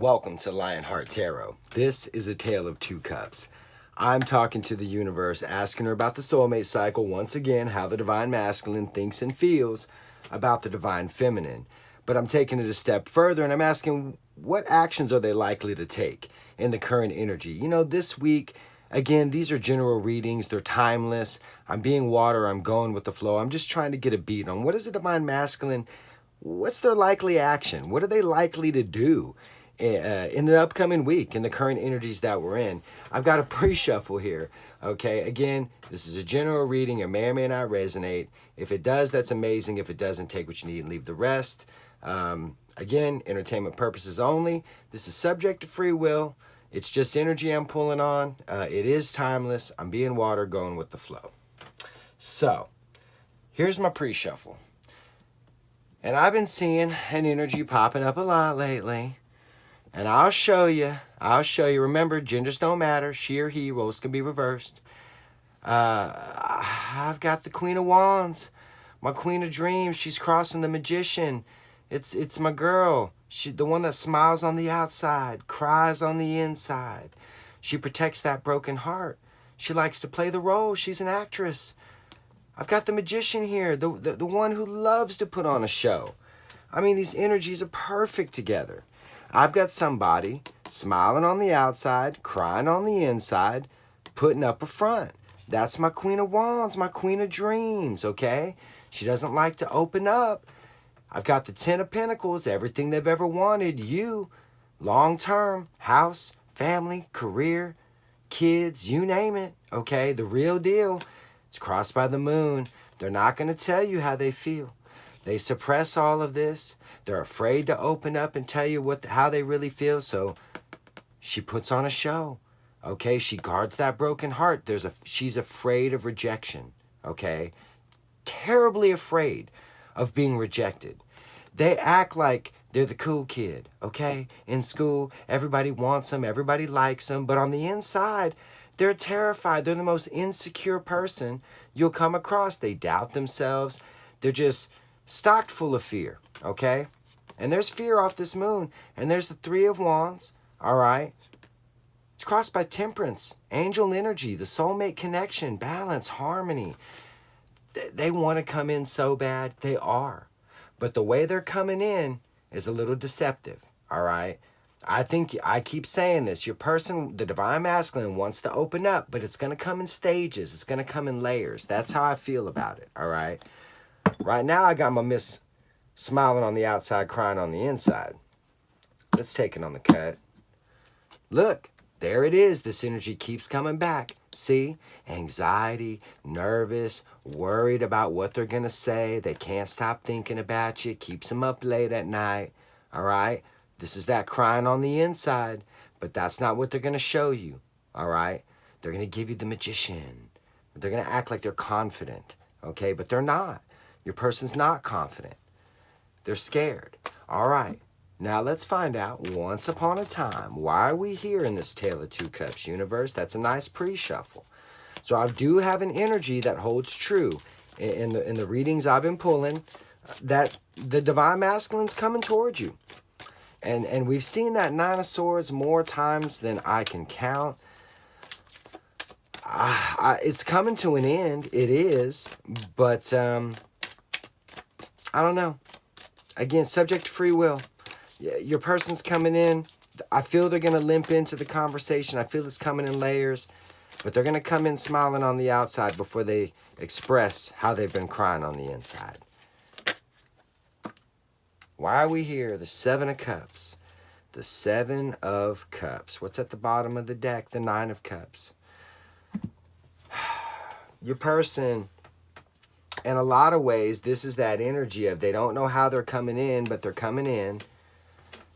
Welcome to Lionheart Tarot. This is a tale of two cups. I'm talking to the universe, asking her about the soulmate cycle, once again, how the divine masculine thinks and feels about the divine feminine. But I'm taking it a step further and I'm asking, what actions are they likely to take in the current energy? You know, this week, again, these are general readings. They're timeless. I'm being water. I'm going with the flow. I'm just trying to get a beat on what is the divine masculine. What's their likely action? What are they likely to do in the upcoming week, in the current energies that we're in? I've got a pre-shuffle here, okay? Again, this is a general reading. It may or may not resonate. If it does, that's amazing. If it doesn't, take what you need and leave the rest. Again, entertainment purposes only. This is subject to free will. It's just energy I'm pulling on. It is timeless. I'm being water, going with the flow. So, here's my pre-shuffle. And I've been seeing an energy popping up a lot lately. And I'll show you. Remember, genders don't matter. She or he, roles can be reversed. I've got the Queen of Wands. My Queen of Dreams. She's crossing the Magician. It's my girl. She, the one that smiles on the outside, cries on the inside. She protects that broken heart. She likes to play the role. She's an actress. I've got the Magician here, the one who loves to put on a show. I mean, these energies are perfect together. I've got somebody smiling on the outside, crying on the inside, putting up a front. That's my Queen of Wands, my Queen of Dreams, okay? She doesn't like to open up. I've got the Ten of Pentacles, everything they've ever wanted. You, long-term, house, family, career, kids, you name it, okay? The real deal. It's crossed by the moon. They're not going to tell you how they feel. They suppress all of this. They're afraid to open up and tell you how they really feel. So she puts on a show. Okay, she guards that broken heart. She's afraid of rejection. Okay, terribly afraid of being rejected. They act like they're the cool kid. Okay, in school, everybody wants them, everybody likes them, but on the inside, they're terrified. They're the most insecure person you'll come across. They doubt themselves. They're just stocked full of fear, okay? And there's fear off this moon. And there's the Three of Wands, all right? It's crossed by Temperance, angel energy, the soulmate connection, balance, harmony. They want to come in so bad. They are. But the way they're coming in is a little deceptive, all right? I keep saying this. Your person, the divine masculine, wants to open up, but it's going to come in stages. It's going to come in layers. That's how I feel about it, all right? Right now, I got my miss smiling on the outside, crying on the inside. Let's take it on the cut. Look, there it is. This energy keeps coming back. See? Anxiety, nervous, worried about what they're going to say. They can't stop thinking about you. Keeps them up late at night, all right? This is that crying on the inside, but that's not what they're going to show you, all right? They're going to give you the Magician. They're going to act like they're confident, okay? But they're not. Your person's not confident. They're scared. All right, now let's find out, once upon a time, why are we here in this Tale of Two Cups universe? That's a nice pre-shuffle. So I do have an energy that holds true in the readings I've been pulling, that the divine masculine's coming towards you. And we've seen that Nine of Swords more times than I can count. It's coming to an end. It is. But I don't know. Again, subject to free will. Your person's coming in. I feel they're going to limp into the conversation. I feel it's coming in layers. But they're going to come in smiling on the outside before they express how they've been crying on the inside. Why are we here? The Seven of Cups. The Seven of Cups. What's at the bottom of the deck? The Nine of Cups. Your person, in a lot of ways, this is that energy of they don't know how they're coming in, but they're coming in.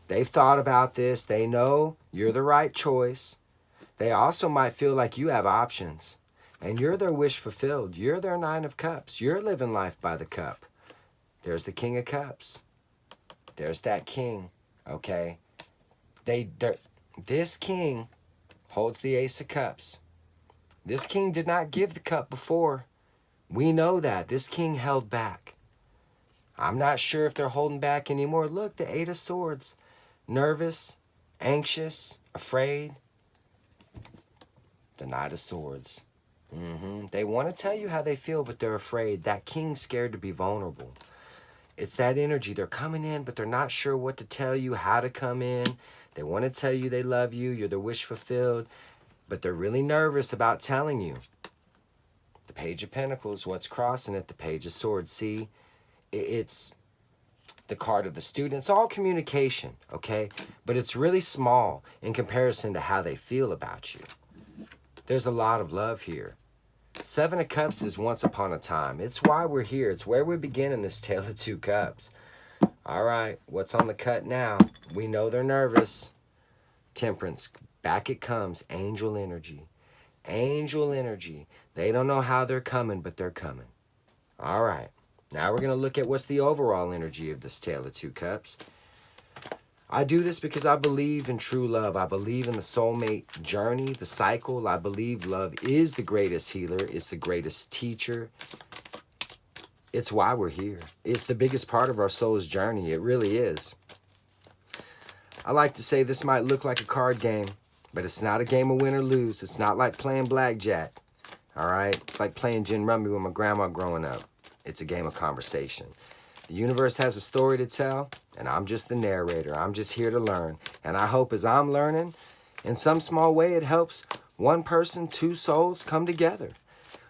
They've thought about this. They know you're the right choice. They also might feel like you have options. And you're their wish fulfilled. You're their Nine of Cups. You're living life by the cup. There's the King of Cups. There's that king, okay? This king holds the Ace of Cups. This king did not give the cup before. We know that. This king held back. I'm not sure if they're holding back anymore. Look, the Eight of Swords. Nervous, anxious, afraid. The Knight of Swords. They want to tell you how they feel, but they're afraid. That king's scared to be vulnerable. It's that energy. They're coming in, but they're not sure what to tell you, how to come in. They want to tell you they love you. You're their wish fulfilled, but they're really nervous about telling you. The Page of Pentacles, what's crossing it? The Page of Swords. See, it's the card of the student. It's all communication, okay? But it's really small in comparison to how they feel about you. There's a lot of love here. Seven of Cups is once upon a time. It's why we're here. It's where we begin in this Tale of Two Cups. All right, what's on the cut now? We know they're nervous. Temperance, back it comes. Angel energy. Angel energy. They don't know how they're coming, but they're coming. All right, now we're going to look at what's the overall energy of this Tale of Two Cups. I do this because I believe in true love. I believe in the soulmate journey, the cycle. I believe love is the greatest healer. It's the greatest teacher. It's why we're here. It's the biggest part of our soul's journey. It really is. I like to say this might look like a card game, but it's not a game of win or lose. It's not like playing blackjack. All right? It's like playing gin rummy with my grandma growing up. It's a game of conversation. The universe has a story to tell, and I'm just the narrator. I'm just here to learn. And I hope as I'm learning, in some small way, it helps one person, two souls come together.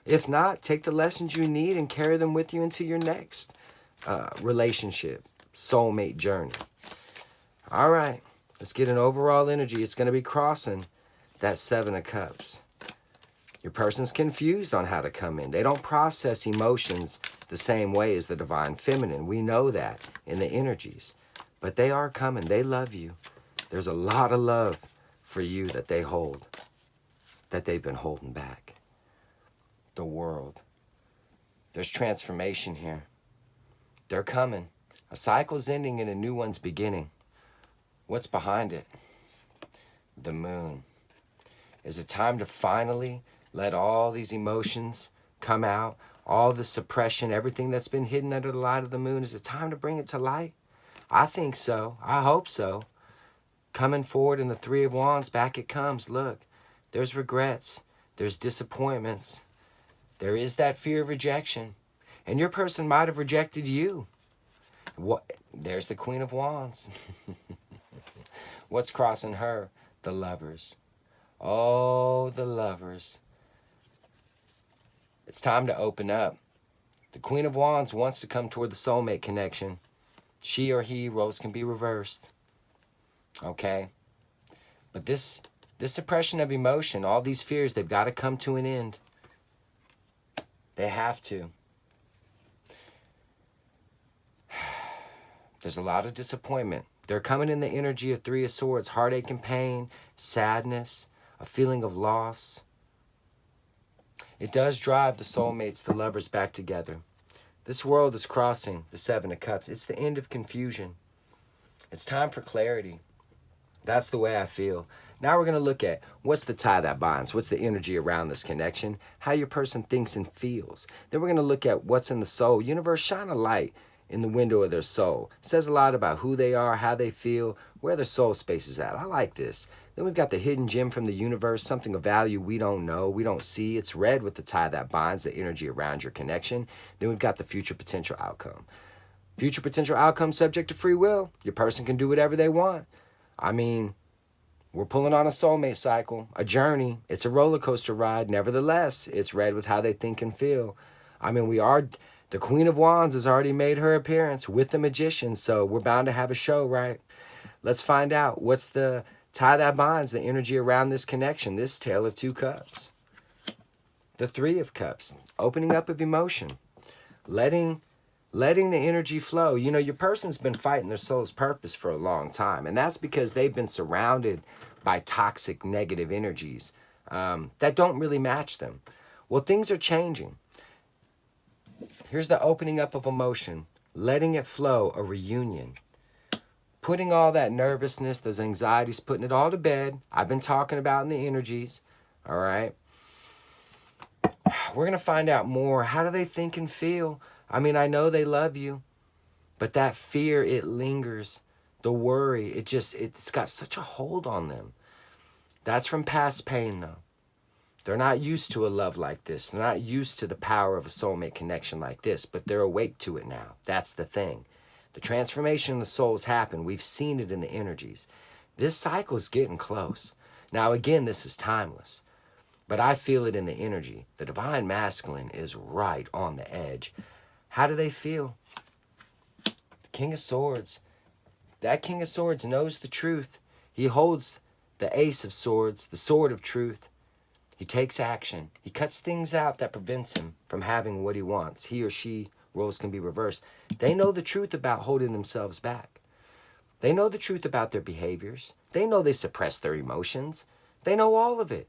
If not, take the lessons you need and carry them with you into your next relationship, soulmate journey. All right, let's get an overall energy. It's going to be crossing that Seven of Cups. Your person's confused on how to come in. They don't process emotions the same way as the divine feminine. We know that in the energies. But they are coming. They love you. There's a lot of love for you that they hold, that they've been holding back. The World. There's transformation here. They're coming. A cycle's ending and a new one's beginning. What's behind it? The Moon. Is it time to finally let all these emotions come out? All the suppression, everything that's been hidden under the light of the moon, is it time to bring it to light? I think so. I hope so. Coming forward in the Three of Wands, back it comes. Look, there's regrets. There's disappointments. There is that fear of rejection. And your person might have rejected you. There's the Queen of Wands. What's crossing her? The Lovers. Oh, the Lovers. It's time to open up. The Queen of Wands wants to come toward the soulmate connection. She or he, roles can be reversed. Okay? But this suppression of emotion, all these fears, they've got to come to an end. They have to. There's a lot of disappointment. They're coming in the energy of Three of Swords, heartache and pain, sadness, a feeling of loss. It does drive the soulmates, the lovers, back together. This world is crossing the Seven of Cups. It's the end of confusion. It's time for clarity. That's the way I feel. Now we're going to look at what's the tie that binds, what's the energy around this connection, how your person thinks and feels. Then we're going to look at what's in the soul. Universe, shine a light in the window of their soul. It says a lot about who they are, how they feel, where their soul space is at. I like this. Then we've got the hidden gem from the universe, something of value we don't know, we don't see. It's red with the tie that binds, the energy around your connection. Then we've got the future potential outcome. Future potential outcome subject to free will. Your person can do whatever they want. I mean, we're pulling on a soulmate cycle, a journey. It's a roller coaster ride. Nevertheless, it's red with how they think and feel. I mean, the Queen of Wands has already made her appearance with the Magician, so we're bound to have a show, right? Let's find out what's the tie that binds, the energy around this connection, this Tale of Two Cups. The Three of Cups, opening up of emotion, letting the energy flow. You know, your person's been fighting their soul's purpose for a long time, and that's because they've been surrounded by toxic, negative energies that don't really match them. Well, things are changing. Here's the opening up of emotion, letting it flow, a reunion. Putting all that nervousness, those anxieties, putting it all to bed. I've been talking about in the energies, all right? We're going to find out more. How do they think and feel? I mean, I know they love you, but that fear, it lingers. the worry, it's got such a hold on them. That's from past pain, though. They're not used to a love like this. They're not used to the power of a soulmate connection like this, but they're awake to it now. That's the thing. The transformation in the souls happened. We've seen it in the energies. This cycle is getting close. Now, again, this is timeless, but I feel it in the energy. The divine masculine is right on the edge. How do they feel? The King of Swords. That King of Swords knows the truth. He holds the Ace of Swords, the sword of truth. He takes action. He cuts things out that prevents him from having what he wants. He or she, roles can be reversed. They know the truth about holding themselves back. They know the truth about their behaviors. They know they suppress their emotions. They know all of it.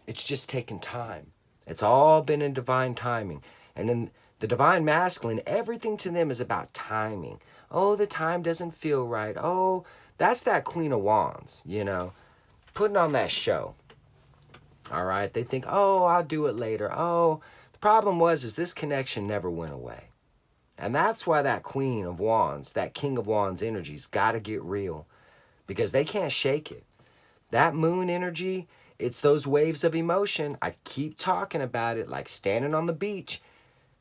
It's just taken time. It's all been in divine timing. And in the divine masculine, everything to them is about timing. Oh, the time doesn't feel right. Oh, that's that Queen of Wands, you know, putting on that show. All right, they think, oh, I'll do it later. Oh, the problem is this connection never went away. And that's why that Queen of Wands, that King of Wands energy's got to get real, because they can't shake it. That moon energy, it's those waves of emotion. I keep talking about it, like standing on the beach,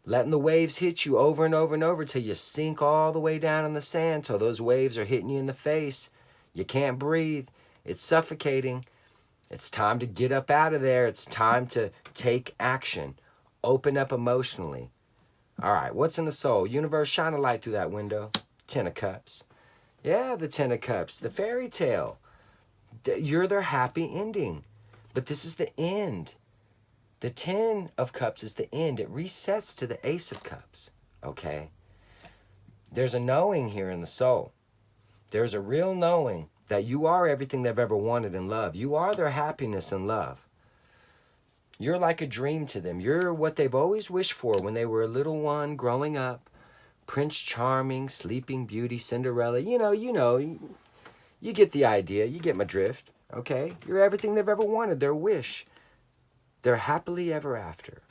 letting the waves hit you over and over and over till you sink all the way down in the sand, till those waves are hitting you in the face. You can't breathe. It's suffocating. It's time to get up out of there. It's time to take action. Open up emotionally. All right, what's in the soul? Universe, shine a light through that window. 10 of Cups. Yeah, the 10 of Cups. The fairy tale. You're their happy ending. But this is the end. The 10 of Cups is the end. It resets to the Ace of Cups. Okay? There's a knowing here in the soul. There's a real knowing that you are everything they've ever wanted in love. You are their happiness and love. You're like a dream to them. You're what they've always wished for when they were a little one growing up. Prince Charming, Sleeping Beauty, Cinderella. You know, you get the idea. You get my drift, okay? You're everything they've ever wanted, their wish. They're happily ever after.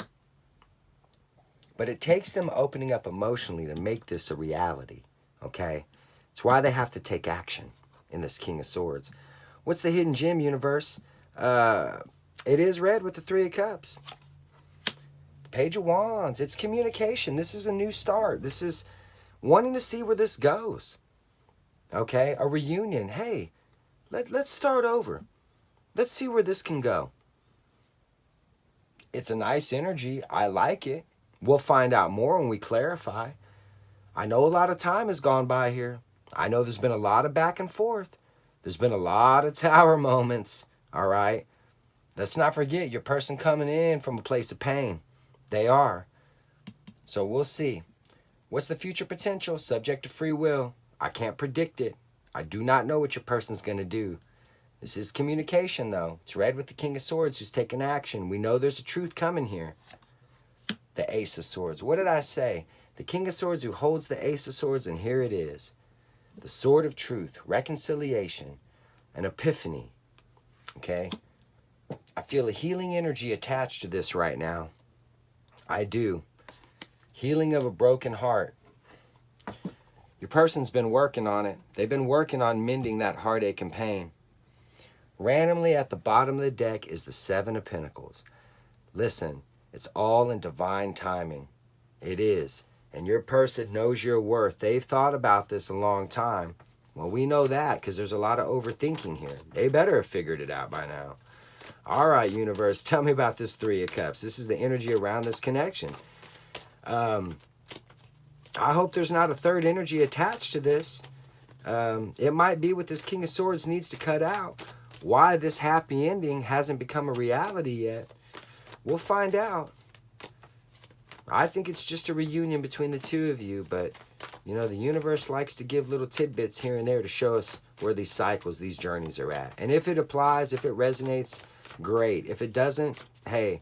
But it takes them opening up emotionally to make this a reality, okay? It's why they have to take action in this King of Swords. What's the hidden gem, universe? It is red with the 3 of Cups. The Page of Wands. It's communication. This is a new start. This is wanting to see where this goes. Okay? A reunion. Hey, let's start over. Let's see where this can go. It's a nice energy. I like it. We'll find out more when we clarify. I know a lot of time has gone by here. I know there's been a lot of back and forth. There's been a lot of tower moments, all right? Let's not forget your person coming in from a place of pain. They are. So we'll see. What's the future potential? Subject to free will. I can't predict it. I do not know what your person's going to do. This is communication, though. It's red with the King of Swords who's taking action. We know there's a truth coming here. The Ace of Swords. What did I say? The King of Swords who holds the Ace of Swords, and here it is. The sword of truth, reconciliation, an epiphany. Okay? I feel a healing energy attached to this right now. I do. Healing of a broken heart. Your person's been working on it. They've been working on mending that heartache and pain. Randomly at the bottom of the deck is the 7 of Pentacles. Listen, it's all in divine timing. It is. And your person knows your worth. They've thought about this a long time. Well, we know that because there's a lot of overthinking here. They better have figured it out by now. All right, universe, tell me about this 3 of Cups. This is the energy around this connection. I hope there's not a third energy attached to this. It might be what this King of Swords needs to cut out. Why this happy ending hasn't become a reality yet. We'll find out. I think it's just a reunion between the two of you, but, you know, the universe likes to give little tidbits here and there to show us where these cycles, these journeys are at. And if it applies, if it resonates, great. If it doesn't, hey,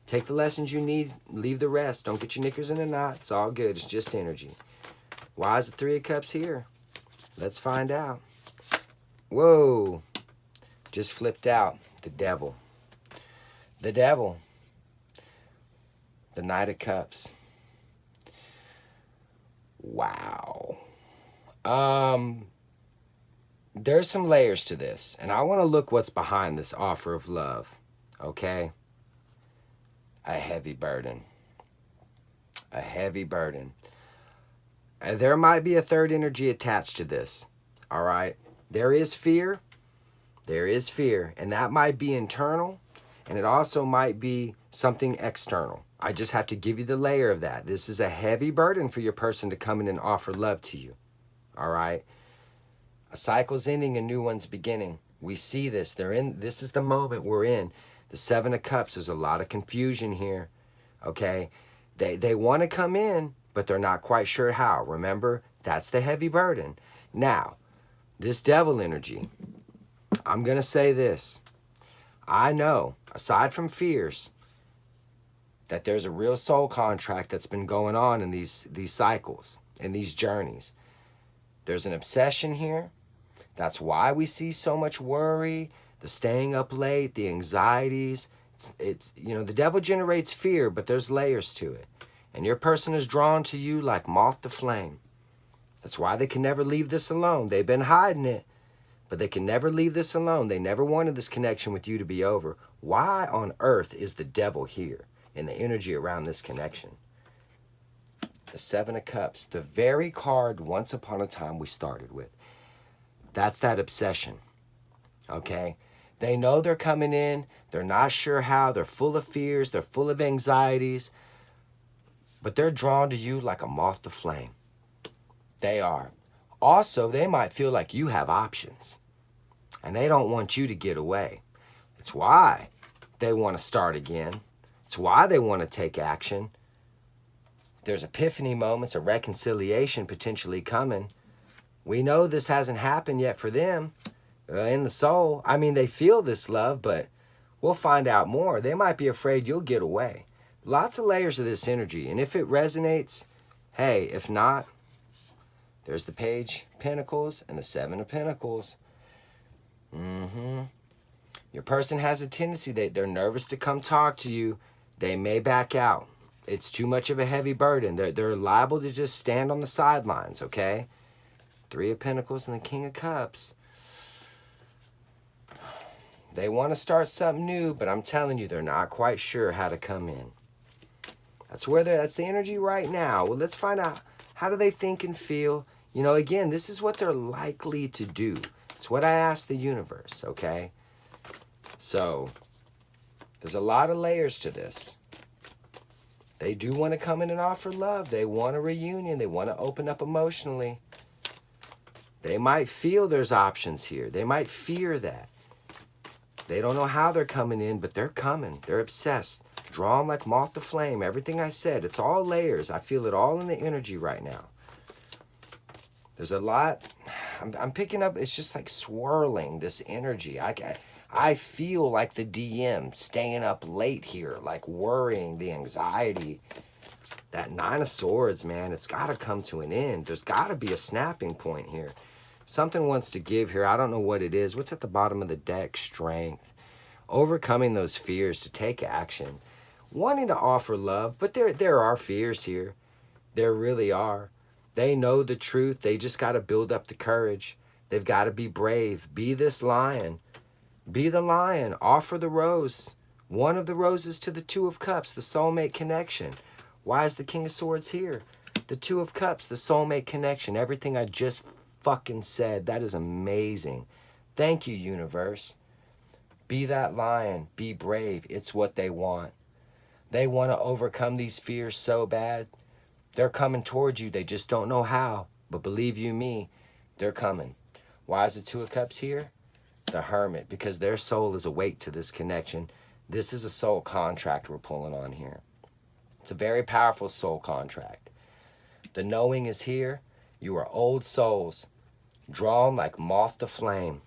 take the lessons you need, leave the rest. Don't get your knickers in a knot. It's all good. It's just energy. Why is the 3 of Cups here? Let's find out. Whoa. Just flipped out. The Devil. The Devil. The Knight of Cups. Wow. there's some layers to this, and I want to look what's behind this offer of love, okay? A heavy burden. A heavy burden. And there might be a third energy attached to this, all right? There is fear. There is fear, and that might be internal, and it also might be something external. I just have to give you the layer of that. This is a heavy burden for your person to come in and offer love to you, all right? A cycle's ending, a new one's beginning. We see this. This is the moment we're in. The Seven of Cups, there's a lot of confusion here, okay? They want to come in, but they're not quite sure how. Remember, that's the heavy burden. Now, this devil energy, I'm going to say this. I know, aside from fears, that there's a real soul contract that's been going on in these cycles, in these journeys. There's an obsession here. That's why we see so much worry, the staying up late, the anxieties. It's the devil generates fear, but there's layers to it. And your person is drawn to you like moth to flame. That's why they can never leave this alone. They've been hiding it, but they can never leave this alone. They never wanted this connection with you to be over. Why on earth is the devil here in the energy around this connection? The Seven of Cups, the very card once upon a time we started with. That's that obsession, okay? They know they're coming in. They're not sure how. They're full of fears. They're full of anxieties. But they're drawn to you like a moth to flame. They are. Also, they might feel like you have options. And they don't want you to get away. It's why they want to start again. It's why they want to take action. There's epiphany moments, a reconciliation potentially coming. We know this hasn't happened yet for them in the soul. I mean, they feel this love, but we'll find out more. They might be afraid you'll get away. Lots of layers of this energy. And if it resonates, hey, if not, there's the Page of Pentacles and the Seven of Pentacles. Your person has a tendency, they're nervous to come talk to you. They may back out. It's too much of a heavy burden. They're liable to just stand on the sidelines, okay? Three of Pentacles and the King of Cups. They want to start something new, but I'm telling you, they're not quite sure how to come in. That's the energy right now. Well, let's find out, how do they think and feel? Again, this is what they're likely to do. It's what I asked the universe, okay? So, there's a lot of layers to this. They do want to come in and offer love. They want a reunion. They want to open up emotionally. They might feel there's options here. They might fear that. They don't know how they're coming in, but they're coming. They're obsessed. Drawn like moth to flame. Everything I said, it's all layers. I feel it all in the energy right now. There's a lot. I'm picking up, it's just like swirling, this energy. I feel like the DM staying up late here, like worrying, the anxiety. That Nine of Swords, man, it's got to come to an end. There's got to be a snapping point here. Something wants to give here. I don't know what it is. What's at the bottom of the deck? Strength. Overcoming those fears to take action. Wanting to offer love, but there are fears here. There really are. They know the truth. They just got to build up the courage. They've got to be brave. Be this lion. Be the lion. Offer the rose. One of the roses to the Two of Cups, the soulmate connection. Why is the King of Swords here? The Two of Cups, the soulmate connection. Everything I just fucking said. That is amazing. Thank you, universe. Be that lion. Be brave. It's what they want. They want to overcome these fears so bad. They're coming towards you. They just don't know how. But believe you me, they're coming. Why is the Two of Cups here? The Hermit. Because their soul is awake to this connection. This is a soul contract we're pulling on here. It's a very powerful soul contract. The knowing is here. You are old souls, drawn like moth to flame.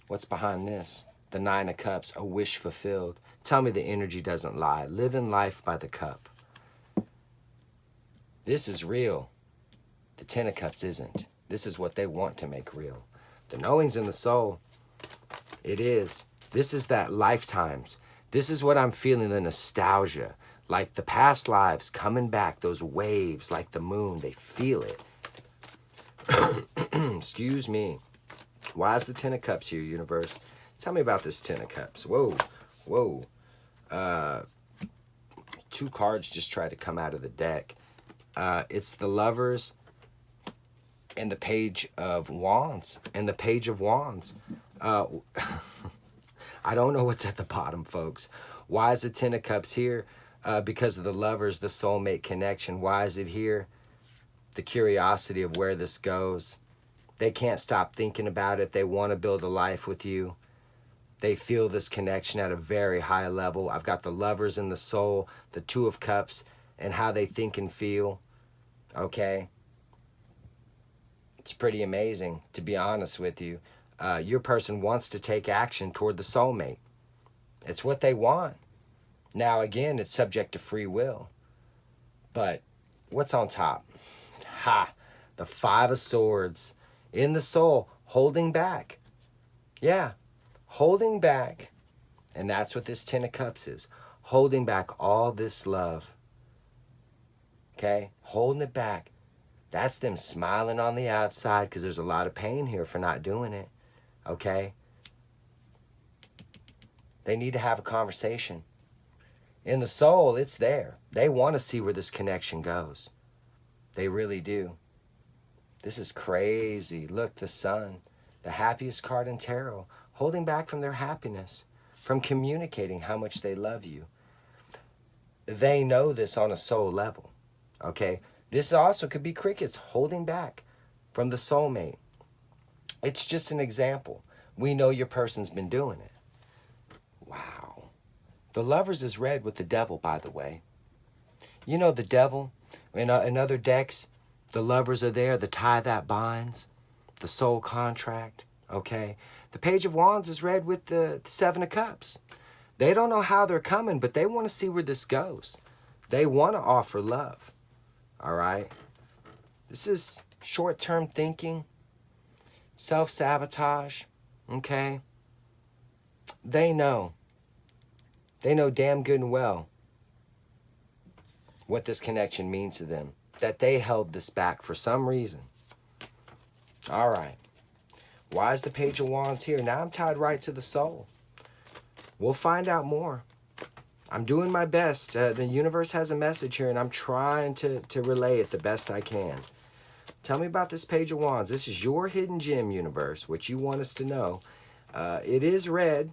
What's behind this? The Nine of Cups, a wish fulfilled. Tell me the energy doesn't lie. Living life by the cup. This is real. The Ten of Cups isn't. This is what they want to make real. The knowing's in the soul. It is. This is that lifetimes. This is what I'm feeling, the nostalgia. Like the past lives coming back, those waves like the moon. They feel it. Excuse me. Why is the Ten of Cups here, universe? Tell me about this Ten of Cups. Whoa, whoa. 2 cards just tried to come out of the deck. It's the Lovers and the Page of Wands. And the Page of Wands. I don't know what's at the bottom, folks. Why is the Ten of Cups here? Because of the Lovers, the soulmate connection. Why is it here? The curiosity of where this goes. They can't stop thinking about it. They want to build a life with you. They feel this connection at a very high level. I've got the Lovers in the soul, the Two of Cups, and how they think and feel. Okay? It's pretty amazing, to be honest with you. Your person wants to take action toward the soulmate. It's what they want. Now, again, it's subject to free will. But what's on top? Ha! The Five of Swords. In the soul, holding back. Yeah, holding back. And that's what this Ten of Cups is. Holding back all this love. Okay? Holding it back. That's them smiling on the outside because there's a lot of pain here for not doing it. Okay? They need to have a conversation. In the soul, it's there. They want to see where this connection goes. They really do. This is crazy. Look, the Sun, the happiest card in tarot, holding back from their happiness, from communicating how much they love you. They know this on a soul level, okay? This also could be crickets holding back from the soulmate. It's just an example. We know your person's been doing it. Wow. The Lovers is red with the Devil, by the way. You know the Devil, in other decks, the Lovers are there, the tie that binds, the soul contract, okay? The Page of Wands is red with the Seven of Cups. They don't know how they're coming, but they want to see where this goes. They want to offer love, all right? This is short-term thinking, self-sabotage, okay? They know. They know damn good and well what this connection means to them, that they held this back for some reason. All right. Why is the Page of Wands here? Now I'm tied right to the soul. We'll find out more. I'm doing my best. The universe has a message here, and I'm trying to relay it the best I can. Tell me about this Page of Wands. This is your hidden gem, universe, what you want us to know. It is red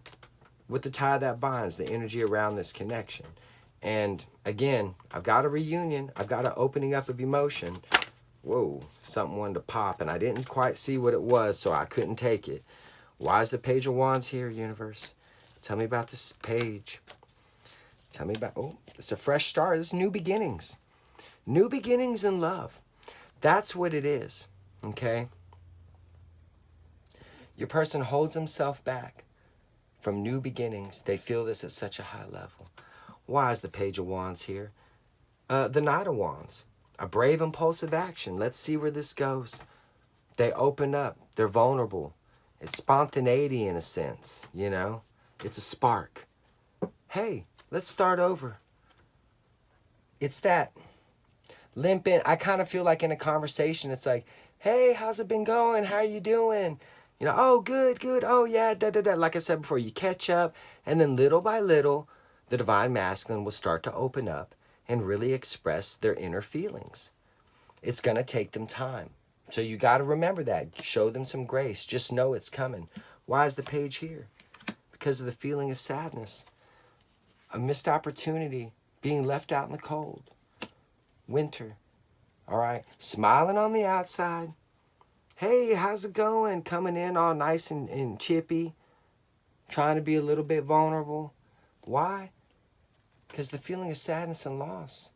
with the tie that binds, the energy around this connection. And again, I've got a reunion. I've got an opening up of emotion. Whoa, something wanted to pop, and I didn't quite see what it was, so I couldn't take it. Why is the Page of Wands here, universe? Tell me about this page. Tell me about, oh, it's a fresh start. It's new beginnings. New beginnings in love. That's what it is, okay? Your person holds himself back from new beginnings. They feel this at such a high level. Why is the Page of Wands here? The Knight of Wands. A brave, impulsive action. Let's see where this goes. They open up. They're vulnerable. It's spontaneity in a sense, you know? It's a spark. Hey, let's start over. It's that limping. I kind of feel like in a conversation, it's like, hey, how's it been going? How are you doing? You know, oh, good, good. Oh, yeah, da-da-da. Like I said before, you catch up, and then little by little, the Divine Masculine will start to open up and really express their inner feelings. It's going to take them time. So you got to remember that. Show them some grace. Just know it's coming. Why is the page here? Because of the feeling of sadness. A missed opportunity, being left out in the cold. Winter. All right? Smiling on the outside. Hey, how's it going? Coming in all nice and chippy. Trying to be a little bit vulnerable. Why? Because the feeling of sadness and loss.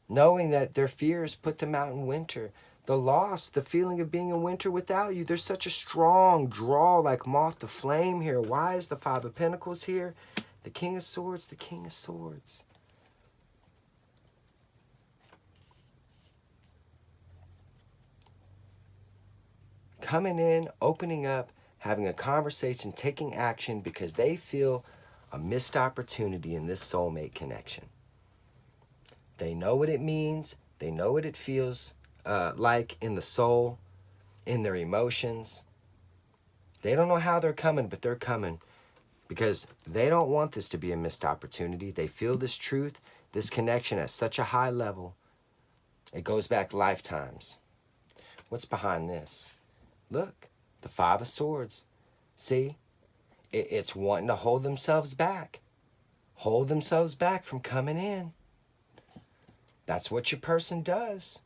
Knowing that their fears put them out in winter. The loss, the feeling of being in winter without you. There's such a strong draw like moth to flame here. Why is the Five of Pentacles here? The King of Swords, the King of Swords. Coming in, opening up, having a conversation, taking action because they feel a missed opportunity in this soulmate connection. They know what it means. They know what it feels like in the soul. in their emotions. They don't know how they're coming, but they're coming because they don't want this to be a missed opportunity. They feel this truth, this connection at such a high level. It goes back lifetimes. What's behind this? Look, the Five of Swords. See, it's wanting to hold themselves back. Hold themselves back from coming in. That's what your person does.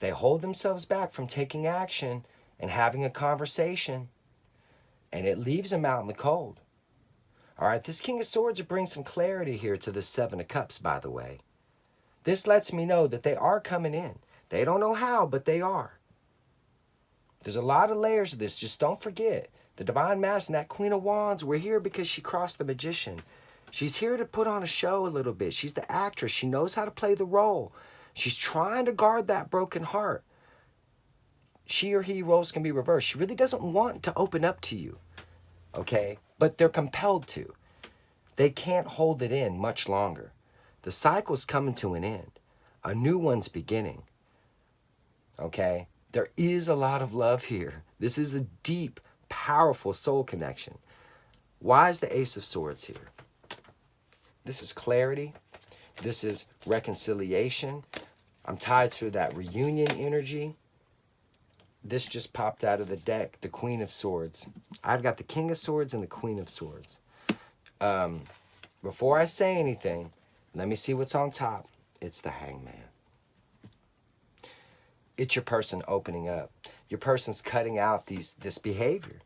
They hold themselves back from taking action and having a conversation. And it leaves them out in the cold. All right, this King of Swords will bring some clarity here to the Seven of Cups, by the way. This lets me know that they are coming in. They don't know how, but they are. There's a lot of layers of this. Just don't forget. The Divine Master and that Queen of Wands, we're here because she crossed the Magician. She's here to put on a show a little bit. She's the actress. She knows how to play the role. She's trying to guard that broken heart. She or he roles can be reversed. She really doesn't want to open up to you, okay? But they're compelled to. They can't hold it in much longer. The cycle's coming to an end. A new one's beginning, okay? There is a lot of love here. This is a deep, powerful soul connection. Why is the Ace of Swords here? This is clarity. This is reconciliation. I'm tied to that reunion energy. This just popped out of the deck, the Queen of Swords. I've got the King of Swords and the Queen of Swords. Before I say anything, let me see what's on top. It's the Hangman. It's your person opening up. Your person's cutting out this behavior.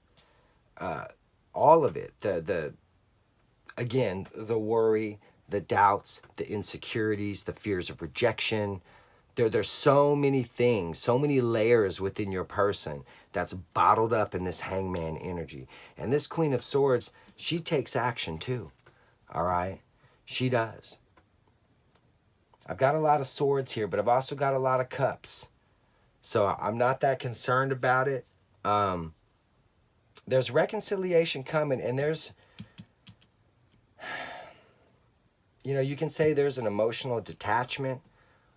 All of it. Again, the worry, the doubts, the insecurities, the fears of rejection. There's so many things, so many layers within your person that's bottled up in this Hangman energy. And this Queen of Swords, she takes action too. All right? She does. I've got a lot of swords here, but I've also got a lot of cups. So I'm not that concerned about it. There's reconciliation coming, and there's, you can say there's an emotional detachment,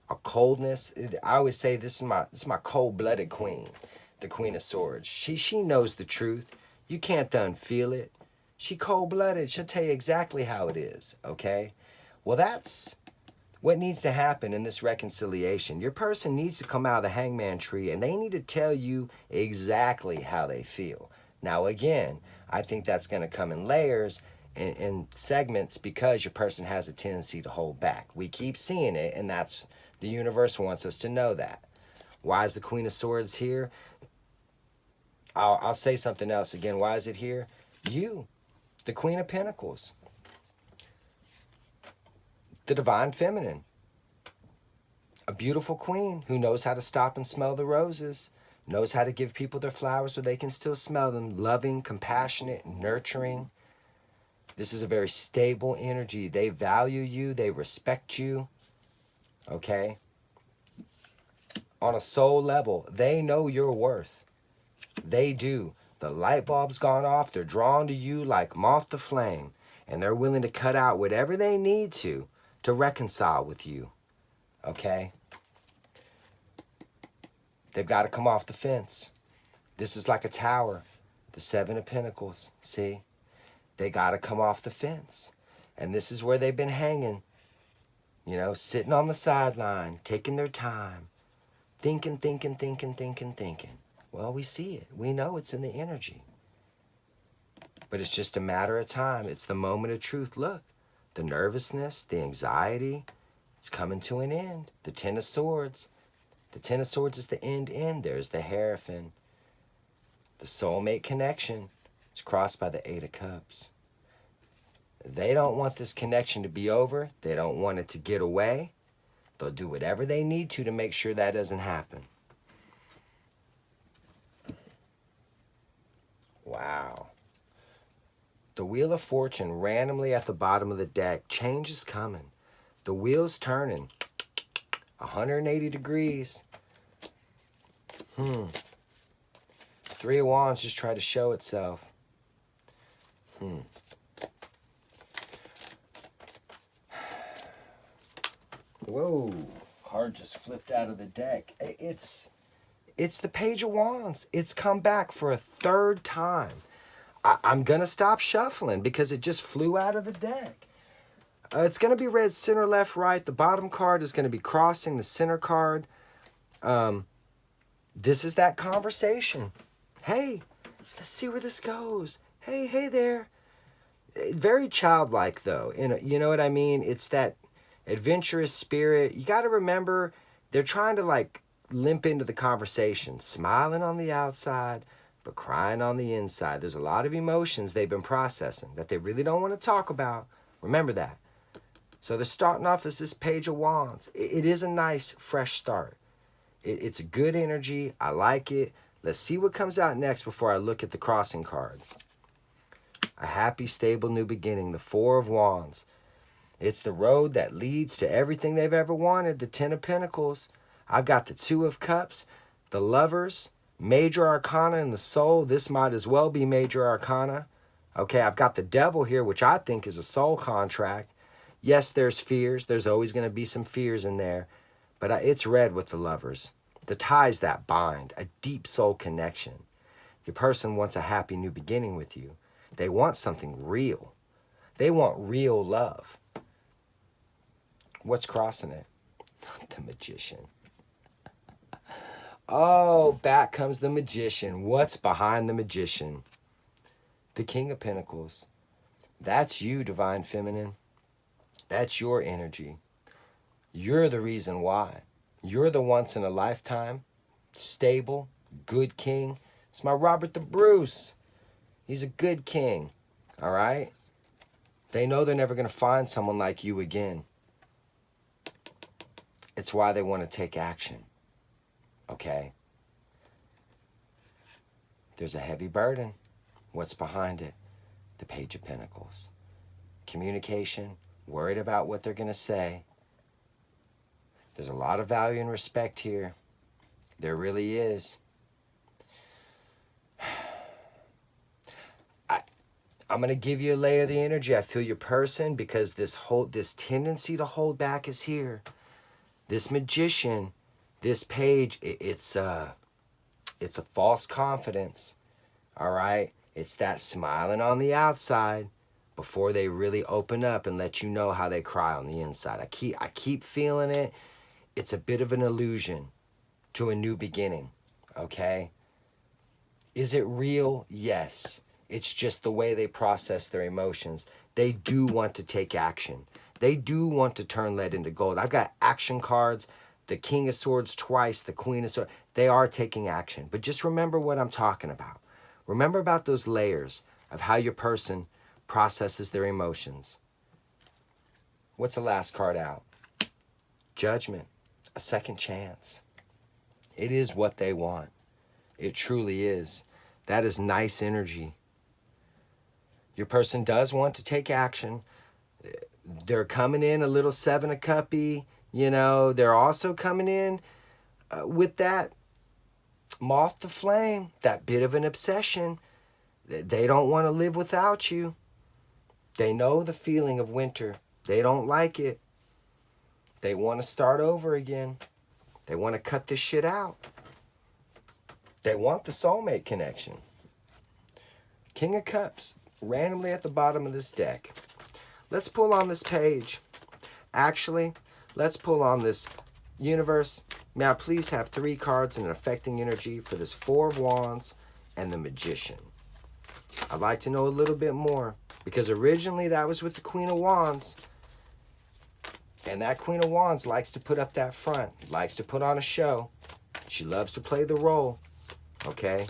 a coldness. I always say this is my cold-blooded queen, the Queen of Swords. She knows the truth. You can't unfeel it. She cold-blooded. She'll tell you exactly how it is, okay? Well, that's what needs to happen in this reconciliation. Your person needs to come out of the Hangman tree, and they need to tell you exactly how they feel. Now, again, I think that's going to come in layers and in segments because your person has a tendency to hold back. We keep seeing it, and that's the universe wants us to know that. Why is the Queen of Swords here? I'll say something else again. Why is it here? You, the Queen of Pentacles, the Divine Feminine, a beautiful queen who knows how to stop and smell the roses, knows how to give people their flowers so they can still smell them, loving, compassionate, nurturing. This is a very stable energy. They value you. They respect you. Okay? On a soul level, they know your worth. They do. The light bulb's gone off. They're drawn to you like moth to flame. And they're willing to cut out whatever they need to reconcile with you. Okay? They've got to come off the fence. This is like a tower. The Seven of Pentacles. See? They got to come off the fence. And this is where they've been hanging. Sitting on the sideline, taking their time. Thinking. Well, we see it. We know it's in the energy. But it's just a matter of time. It's the moment of truth. Look, the nervousness, the anxiety, it's coming to an end. The Ten of Swords. The Ten of Swords is the end. There's the Hierophant. The soulmate connection. It's crossed by the Eight of Cups. They don't want this connection to be over. They don't want it to get away. They'll do whatever they need to make sure that doesn't happen. Wow. The Wheel of Fortune randomly at the bottom of the deck. Change is coming. The wheel's turning. 180 degrees. Three of Wands just tried to show itself. Whoa. Card just flipped out of the deck. It's It's the Page of Wands. It's come back for a third time. I'm going to stop shuffling because it just flew out of the deck. It's going to be read center, left, right. The bottom card is going to be crossing the center card. This is that conversation. Hey, let's see where this goes. Hey there. Very childlike, though. You know what I mean? It's that adventurous spirit. You got to remember, they're trying to like limp into the conversation, smiling on the outside, but crying on the inside. There's a lot of emotions they've been processing that they really don't want to talk about. Remember that. So they're starting off as this Page of Wands. It is a nice, fresh start. It's a good energy. I like it. Let's see what comes out next before I look at the crossing card. A happy, stable new beginning. The Four of Wands. It's the road that leads to everything they've ever wanted. The Ten of Pentacles. I've got the Two of Cups. The Lovers. Major Arcana in the Soul. This might as well be Major Arcana. Okay, I've got the Devil here, which I think is a soul contract. Yes, there's fears. There's always going to be some fears in there. But it's read with the Lovers. The ties that bind. A deep soul connection. Your person wants a happy new beginning with you. They want something real. They want real love. What's crossing it? The Magician. Oh, back comes the Magician. What's behind the Magician? The King of Pentacles. That's you, Divine Feminine. That's your energy. You're the reason why. You're the once in a lifetime, stable, good king. It's my Robert the Bruce. He's a good king, all right? They know they're never going to find someone like you again. It's why they want to take action, okay? There's a heavy burden. What's behind it? The Page of Pentacles. Communication, worried about what they're going to say. There's a lot of value and respect here. There really is. I'm going to give you a layer of the energy. I feel your person because this tendency to hold back is here. This Magician, this page, it's a false confidence. All right? It's that smiling on the outside before they really open up and let you know how they cry on the inside. I keep feeling it. It's a bit of an illusion to a new beginning, okay? Is it real? Yes. It's just the way they process their emotions. They do want to take action. They do want to turn lead into gold. I've got action cards, the King of Swords twice, the Queen of Swords. They are taking action. But just remember what I'm talking about. Remember about those layers of how your person processes their emotions. What's the last card out? Judgment. A second chance. It is what they want. It truly is. That is nice energy. Your person does want to take action. They're coming in a little Seven of Cuppy. You know, they're also coming in with that moth to flame, that bit of an obsession. They don't want to live without you. They know the feeling of winter. They don't like it. They want to start over again. They want to cut this shit out. They want the soulmate connection. King of Cups, randomly at the bottom of this deck. Let's pull on this page. Actually, let's pull on this universe. May I please have 3 cards in an affecting energy for this Four of Wands and the Magician. I'd like to know a little bit more because originally that was with the Queen of Wands. And that Queen of Wands likes to put up that front, likes to put on a show. She loves to play the role, okay?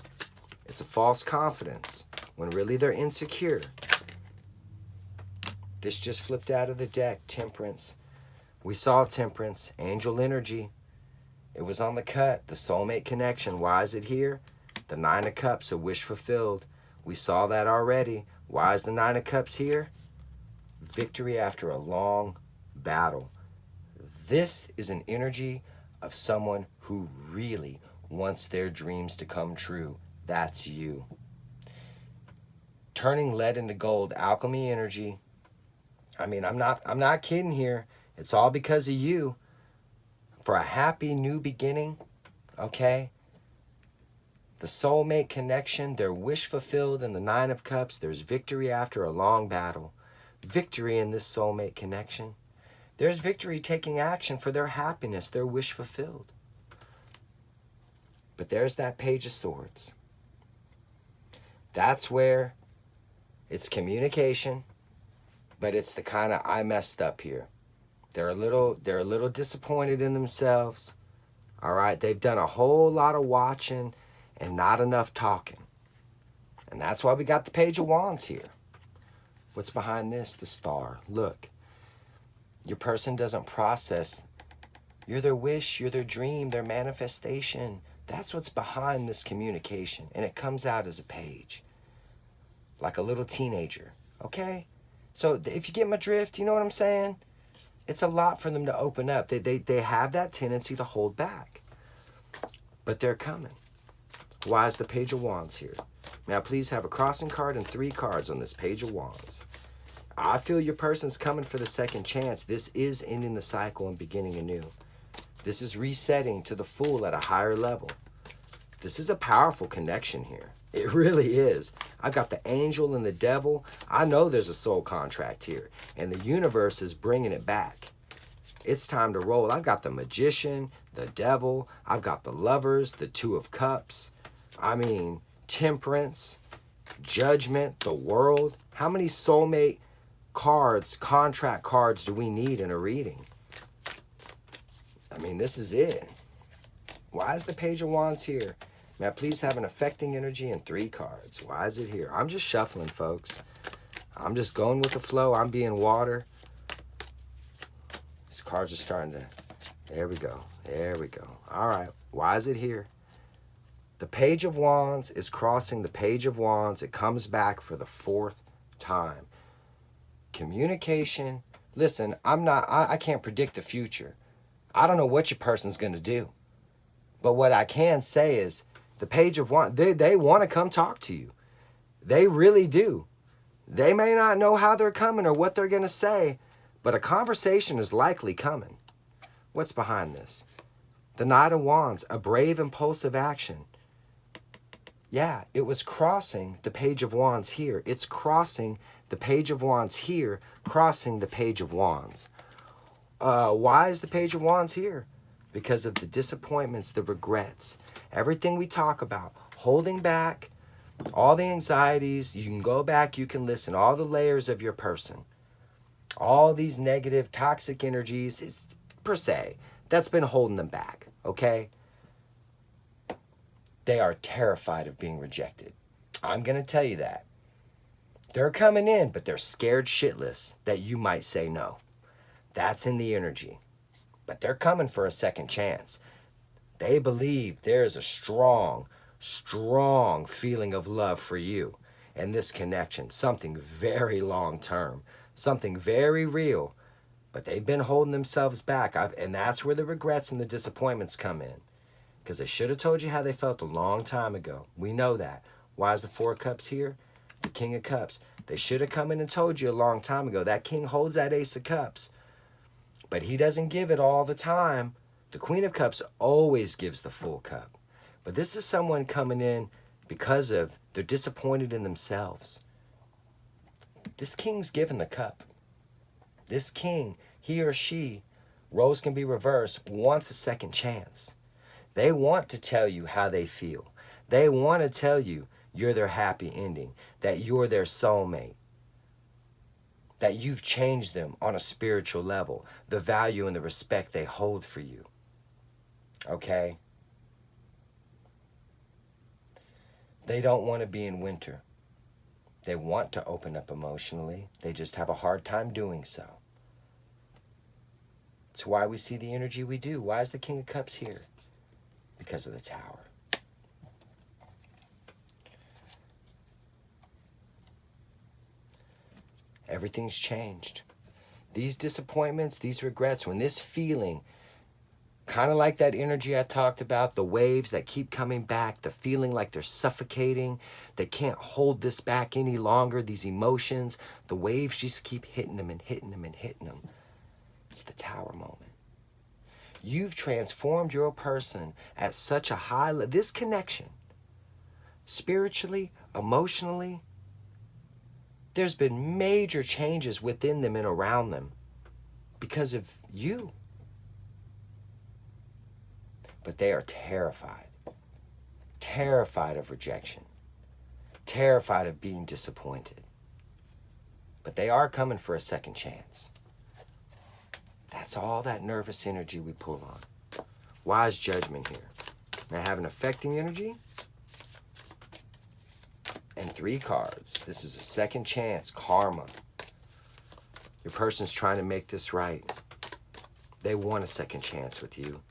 It's a false confidence when really they're insecure. This just flipped out of the deck, Temperance. We saw Temperance, angel energy. It was on the cut, the soulmate connection. Why is it here? The Nine of Cups, a wish fulfilled. We saw that already. Why is the Nine of Cups here? Victory after a long battle. This is an energy of someone who really wants their dreams to come true. That's you. Turning lead into gold, alchemy energy. I mean, I'm not kidding here. It's all because of you. For a happy new beginning, okay? The soulmate connection, their wish fulfilled in the Nine of Cups. There's victory after a long battle. Victory in this soulmate connection. There's victory taking action for their happiness, their wish fulfilled. But there's that Page of Swords. That's where it's communication, but it's the kind of I messed up here. They're a little disappointed in themselves. All right, they've done a whole lot of watching and not enough talking. And that's why we got the Page of Wands here. What's behind this? The Star. Look, your person doesn't process. You're their wish, you're their dream, their manifestation. That's what's behind this communication. And it comes out as a page. Like a little teenager. Okay? So if you get my drift, you know what I'm saying? It's a lot for them to open up. They have that tendency to hold back. But they're coming. Why is the Page of Wands here? Now please have a crossing card and 3 cards on this Page of Wands. I feel your person's coming for the second chance. This is ending the cycle and beginning anew. This is resetting to the full at a higher level. This is a powerful connection here. It really is. I've got the angel and the devil. I know there's a soul contract here. And the universe is bringing it back. It's time to roll. I've got the magician, the devil. I've got the lovers, the 2 of Cups. I mean, temperance, judgment, the world. How many soulmate cards, contract cards do we need in a reading? I mean, this is it. Why is the Page of Wands here? Now, please have an affecting energy and 3 cards. Why is it here? I'm just shuffling, folks. I'm just going with the flow. I'm being water. These cards are starting to... There we go. There we go. All right. Why is it here? The Page of Wands is crossing the Page of Wands. It comes back for the 4th time. Communication. Listen, I can't predict the future. I don't know what your person's going to do. But what I can say is the Page of Wands, they want to come talk to you. They really do. They may not know how they're coming or what they're going to say, but a conversation is likely coming. What's behind this? The Knight of Wands, a brave, impulsive action. Yeah, it was crossing the Page of Wands here. It's crossing the Page of Wands here, crossing the Page of Wands. Why is the Page of Wands here? Because of the disappointments, the regrets, everything we talk about, holding back, all the anxieties. You can go back, you can listen, all the layers of your person, all these negative, toxic energies, it's, per se, that's been holding them back, okay? They are terrified of being rejected. I'm going to tell you that. They're coming in, but they're scared shitless that you might say no. That's in the energy. But they're coming for a second chance. They believe there's a strong, strong feeling of love for you and this connection. Something very long term. Something very real. But they've been holding themselves back. And that's where the regrets and the disappointments come in. Because they should have told you how they felt a long time ago. We know that. Why is the 4 of Cups here? The King of Cups. They should have come in and told you a long time ago. That king holds that Ace of Cups. But he doesn't give it all the time. The Queen of Cups always gives the full cup. But this is someone coming in because of they're disappointed in themselves. This king's given the cup. This king, he or she, roles can be reversed, wants a second chance. They want to tell you how they feel. They want to tell you you're their happy ending, that you're their soulmate, that you've changed them on a spiritual level, the value and the respect they hold for you. Okay? They don't want to be in winter. They want to open up emotionally. They just have a hard time doing so. It's why we see the energy we do. Why is the King of Cups here? Because of the Tower. Everything's changed. These disappointments, these regrets, when this feeling, kind of like that energy I talked about, the waves that keep coming back, the feeling like they're suffocating, they can't hold this back any longer, these emotions, the waves just keep hitting them and hitting them and hitting them. It's the Tower moment. You've transformed your person at such a high level. This connection, spiritually, emotionally. There's been major changes within them and around them because of you. But they are terrified. Terrified of rejection. Terrified of being disappointed. But they are coming for a second chance. That's all that nervous energy we pull on. Wise judgment here. I have an affecting energy and 3 cards. This is a second chance, karma. Your person's trying to make this right. They want a second chance with you.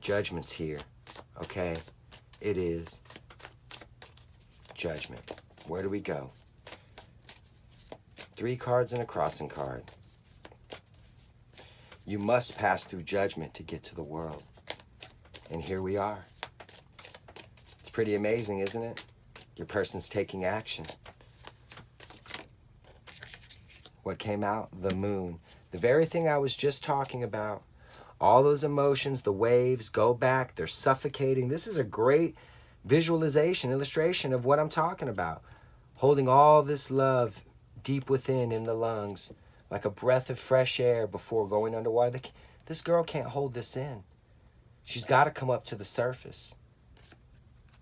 Judgment's here, okay? It is judgment. Where do we go? 3 cards and a crossing card. You must pass through judgment to get to the world. And here we are. It's pretty amazing, isn't it? Your person's taking action. What came out? The moon. The very thing I was just talking about. All those emotions, the waves, go back. They're suffocating. This is a great visualization, illustration of what I'm talking about. Holding all this love deep within in the lungs, like a breath of fresh air before going underwater. This girl can't hold this in. She's got to come up to the surface.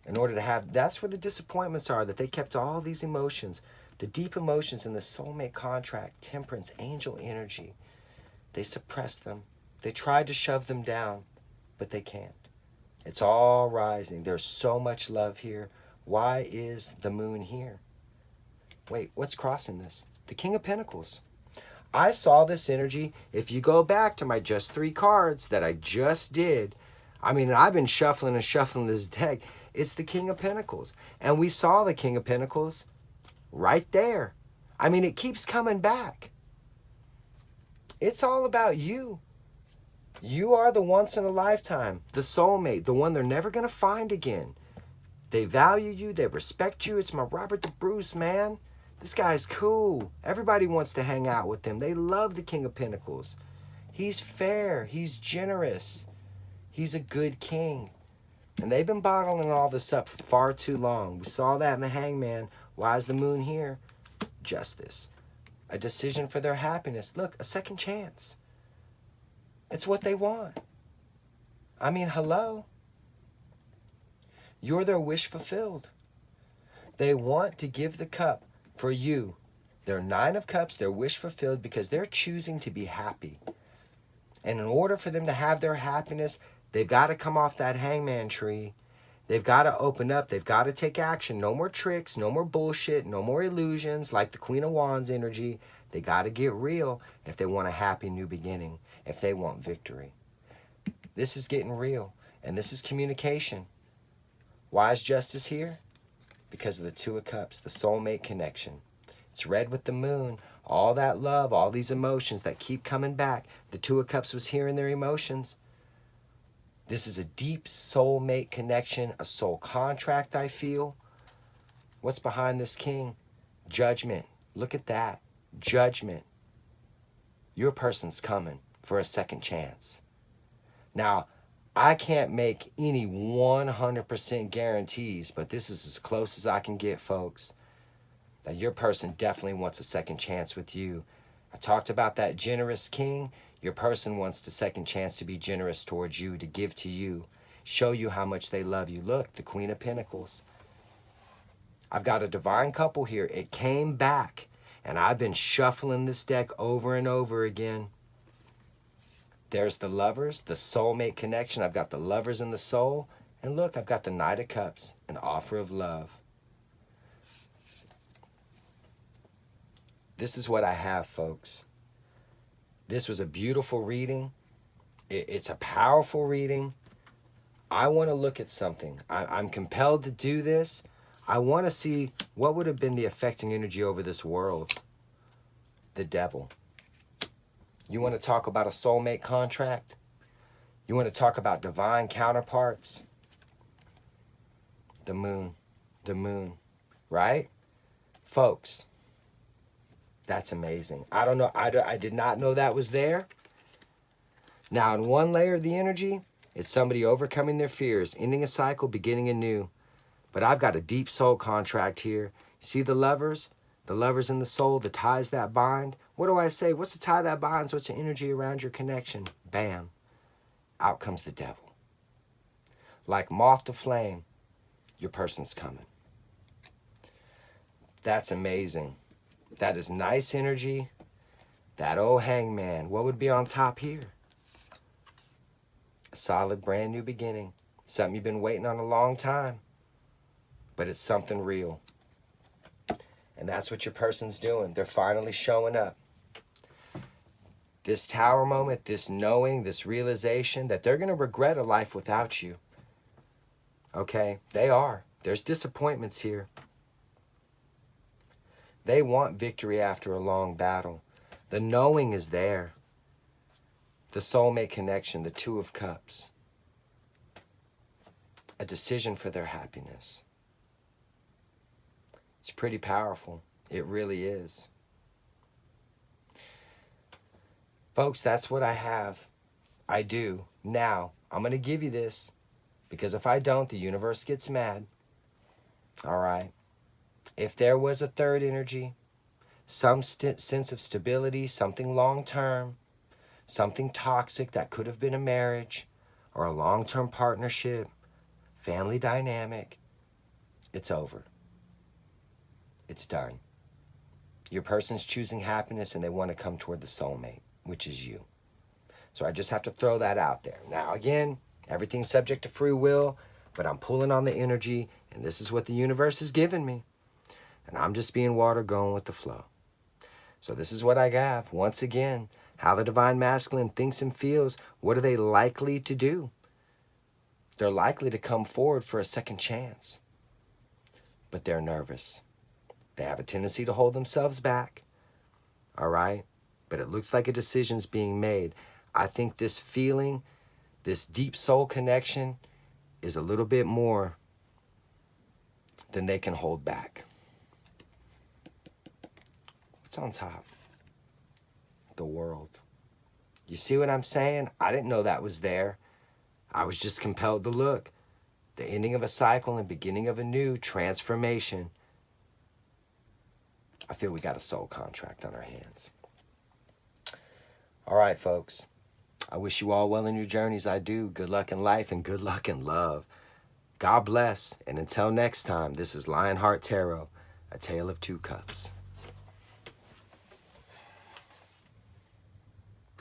In order to have, that's where the disappointments are, that they kept all these emotions, the deep emotions in the soulmate contract, temperance, angel energy. They suppressed them. They tried to shove them down, but they can't. It's all rising. There's so much love here. Why is the moon here? Wait, what's crossing this? The King of Pentacles. I saw this energy. If you go back to my just 3 cards that I just did, I mean, I've been shuffling and shuffling this deck. It's the King of Pentacles. And we saw the King of Pentacles right there. I mean, it keeps coming back. It's all about you. You are the once in a lifetime, the soulmate, the one they're never going to find again. They value you. They respect you. It's my Robert the Bruce, man. This guy's cool. Everybody wants to hang out with him. They love the King of Pentacles. He's fair. He's generous. He's a good king. And they've been bottling all this up for far too long. We saw that in the Hangman. Why is the moon here? Justice. A decision for their happiness. Look, a second chance. It's what they want. I mean, hello. You're their wish fulfilled. They want to give the cup for you. Their 9 of Cups, their wish fulfilled because they're choosing to be happy. And in order for them to have their happiness, they've got to come off that hangman tree. They've got to open up. They've got to take action. No more tricks, no more bullshit, no more illusions like the Queen of Wands energy. They got to get real if they want a happy new beginning, if they want victory. This is getting real, and this is communication. Why is justice here? Because of the 2 of Cups, the soulmate connection. It's red with the moon. All that love, all these emotions that keep coming back. The 2 of Cups was here in their emotions. This is a deep soulmate connection, a soul contract, I feel. What's behind this king? Judgment. Look at that. Judgment. Your person's coming for a second chance. Now, I can't make any 100% guarantees, but this is as close as I can get, folks. That your person definitely wants a second chance with you. I talked about that generous king. Your person wants the second chance to be generous towards you, to give to you, show you how much they love you. Look, the Queen of Pentacles. I've got a divine couple here. It came back, and I've been shuffling this deck over and over again. There's the lovers, the soulmate connection. I've got the lovers in the soul. And look, I've got the Knight of Cups, an offer of love. This is what I have, folks. This was a beautiful reading. It's a powerful reading. I want to look at something. I'm compelled to do this. I want to see what would have been the affecting energy over this world. The devil. You want to talk about a soulmate contract? You want to talk about divine counterparts? The moon, right? Folks, that's amazing. I don't know, I did not know that was there. Now, in one layer of the energy, it's somebody overcoming their fears, ending a cycle, beginning anew. But I've got a deep soul contract here. See the levers? The levers in the soul, the ties that bind. What do I say? What's the tie that binds? What's the energy around your connection? Bam. Out comes the devil. Like moth to flame, your person's coming. That's amazing. That is nice energy. That old hangman. What would be on top here? A solid brand new beginning. Something you've been waiting on a long time. But it's something real. And that's what your person's doing. They're finally showing up. This tower moment, this knowing, this realization that they're going to regret a life without you. Okay? They are. There's disappointments here. They want victory after a long battle. The knowing is there. The soulmate connection, the Two of Cups. A decision for their happiness. It's pretty powerful. It really is. Folks, that's what I have. I do. Now, I'm going to give you this because if I don't, the universe gets mad. All right. If there was a third energy, some sense of stability, something long-term, something toxic that could have been a marriage or a long-term partnership, family dynamic, it's over. It's done. Your person's choosing happiness and they want to come toward the soulmate, which is you. So I just have to throw that out there. Now, again, everything's subject to free will, but I'm pulling on the energy, and this is what the universe has given me. And I'm just being water going with the flow. So this is what I have. Once again, how the divine masculine thinks and feels. What are they likely to do? They're likely to come forward for a second chance. But they're nervous. They have a tendency to hold themselves back. All right? But it looks like a decision's being made. I think this feeling, this deep soul connection is a little bit more than they can hold back. What's on top? The world. You see what I'm saying? I didn't know that was there. I was just compelled to look. The ending of a cycle and beginning of a new transformation. I feel we got a soul contract on our hands. All right, folks. I wish you all well in your journeys. I do. Good luck in life and good luck in love. God bless. And until next time, this is Lionheart Tarot, A Tale of Two Cups.